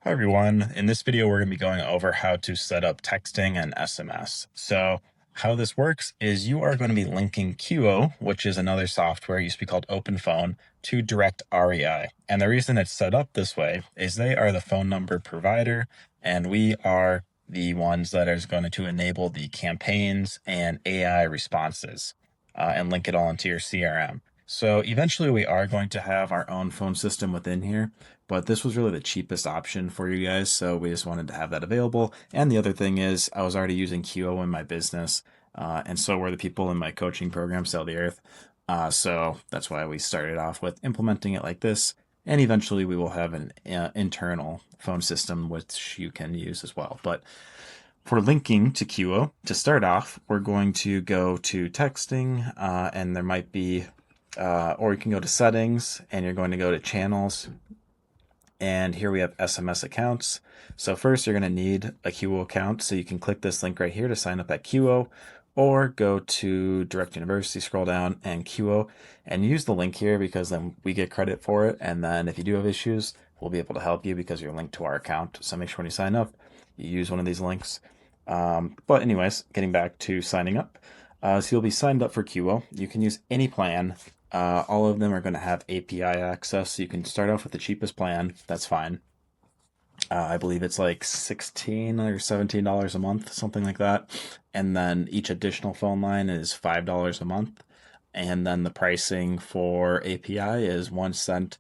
Hi everyone. In this video, we're going to be going over how to set up texting and SMS. So how this works is you are going to be linking QUO, which is another software, used to be called OpenPhone, to DirectREI. And the reason it's set up this way is they are the phone number provider, and we are the ones that is going to enable the campaigns and AI responses and link it all into your CRM. So eventually we are going to have our own phone system within here, but this was really the cheapest option for you guys, so we just wanted to have that available. And the other thing is I was already using QO in my business, and so were the people in my coaching program, Sell the Earth. So that's why we started off with implementing it like this, and eventually we will have an internal phone system which you can use as well. But for linking to QO, to start off, we're going to go to texting, and there might be or you can go to settings and you're going to go to channels. And here we have SMS accounts. So first you're going to need a QO account. So you can click this link right here to sign up at QO, or go to Direct University, scroll down and QO, and use the link here because then we get credit for it. And then if you do have issues, we'll be able to help you because you're linked to our account. So make sure when you sign up, you use one of these links. But anyways, getting back to signing up. So you'll be signed up for QO. You can use any plan. All of them are going to have API access. So you can start off with the cheapest plan. That's fine. I believe it's like $16 or $17 a month, something like that. And then each additional phone line is $5 a month. And then the pricing for API is 1 cent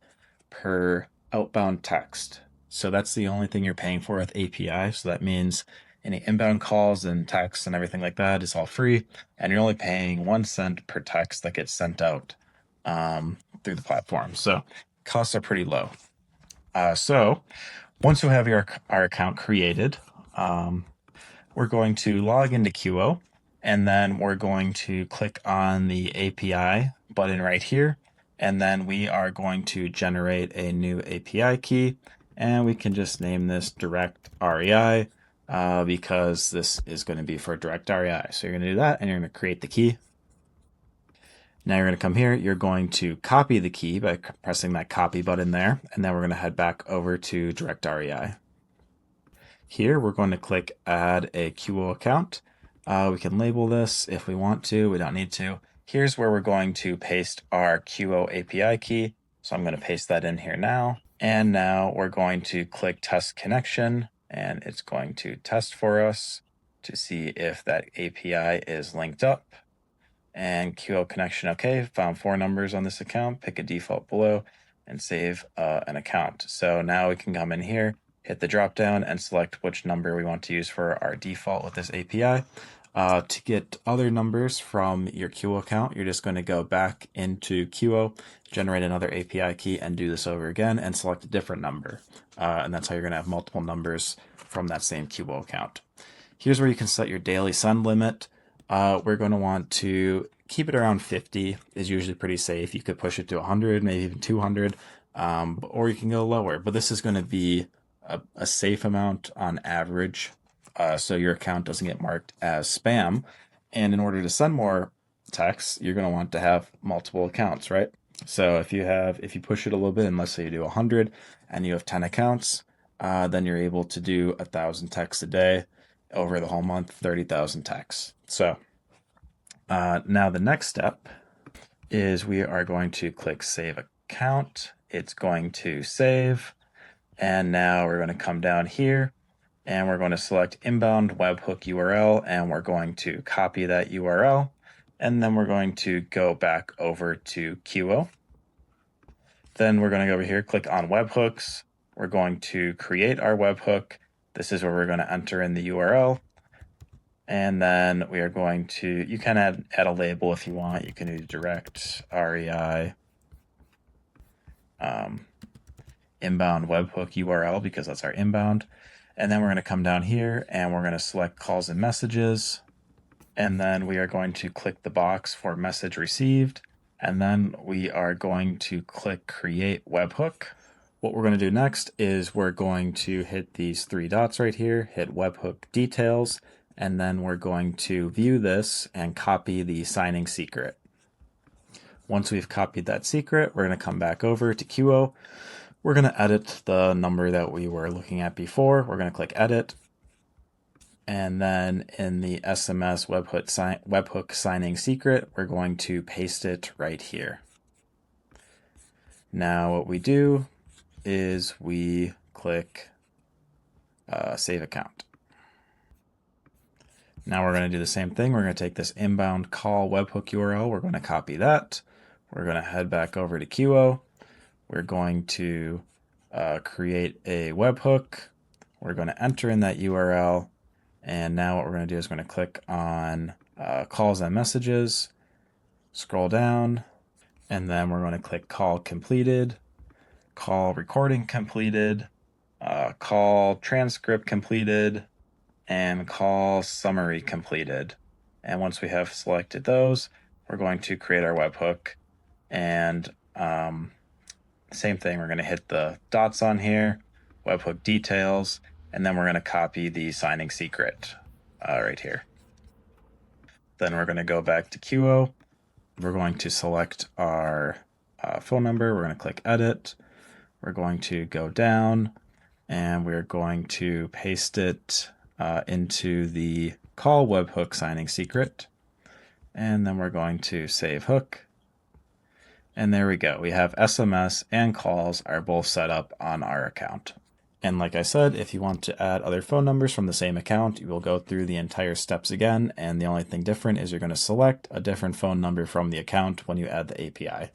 per outbound text. So that's the only thing you're paying for with API. So that means any inbound calls and texts and everything like that is all free. And you're only paying 1 cent per text that gets sent out through the platform. So costs are pretty low. So once you have our account created, we're going to log into QO, and then we're going to click on the API button right here, and then we are going to generate a new API key, and we can just name this DirectREI because this is going to be for DirectREI. So you're going to do that, and you're going to create the key. Now you're going to come here, you're going to copy the key by pressing that copy button there, and then we're going to head back over to DirectREI. Here we're going to click add a QO account. We can label this if we want to, we don't need to. Here's where we're going to paste our QO API key. So I'm going to paste that in here now. And now we're going to click test connection, and it's going to test for us to see if that API is linked up. And QO connection, okay, found 4 numbers on this account, pick a default below and save an account. So now we can come in here, hit the drop down and select which number we want to use for our default with this API. To get other numbers from your QO account, you're just going to go back into QO, generate another API key, and do this over again and select a different number. And that's how you're going to have multiple numbers from that same QO account. Here's where you can set your daily send limit. We're going to want to keep it around 50 is usually pretty safe. You could push it to 100, maybe even 200, or you can go lower. But this is going to be a safe amount on average, so your account doesn't get marked as spam. And in order to send more texts, you're going to want to have multiple accounts, right? So if you push it a little bit, and let's say you do 100 and you have 10 accounts, then you're able to do 1,000 texts a day. Over the whole month, 30,000 texts. So now the next step is we are going to click save account. It's going to save. And now we're going to come down here and we're going to select inbound webhook URL, and we're going to copy that URL. And then we're going to go back over to QO. Then we're going to go over here, click on webhooks. We're going to create our webhook. This is where we're going to enter in the URL. And then we are going to, you can add a label if you want. You can do DirectREI inbound webhook URL because that's our inbound. And then we're going to come down here and we're going to select calls and messages. And then we are going to click the box for message received. And then we are going to click create webhook. What we're going to do next is we're going to hit these 3 dots right here, hit webhook details, and then we're going to view this and copy the signing secret. Once we've copied that secret, we're going to come back over to QO. We're going to edit the number that we were looking at before. We're going to click edit. And then in the SMS webhook signing secret, we're going to paste it right here. Now what we do is we click save account. Now we're going to do the same thing. We're going to take this inbound call webhook URL. We're going to copy that. We're going to head back over to QUO. We're going to create a webhook. We're going to enter in that URL. And now what we're going to do is we're going to click on calls and messages, scroll down, and then we're going to click call completed, call recording completed, call transcript completed, and call summary completed. And once we have selected those, we're going to create our webhook. And same thing, we're going to hit the dots on here, webhook details, and then we're going to copy the signing secret right here. Then we're going to go back to QUO. We're going to select our phone number. We're going to click edit. We're going to go down and we're going to paste it into the call webhook signing secret. And then we're going to save hook. And there we go. We have SMS and calls are both set up on our account. And like I said, if you want to add other phone numbers from the same account, you will go through the entire steps again. And the only thing different is you're going to select a different phone number from the account when you add the API.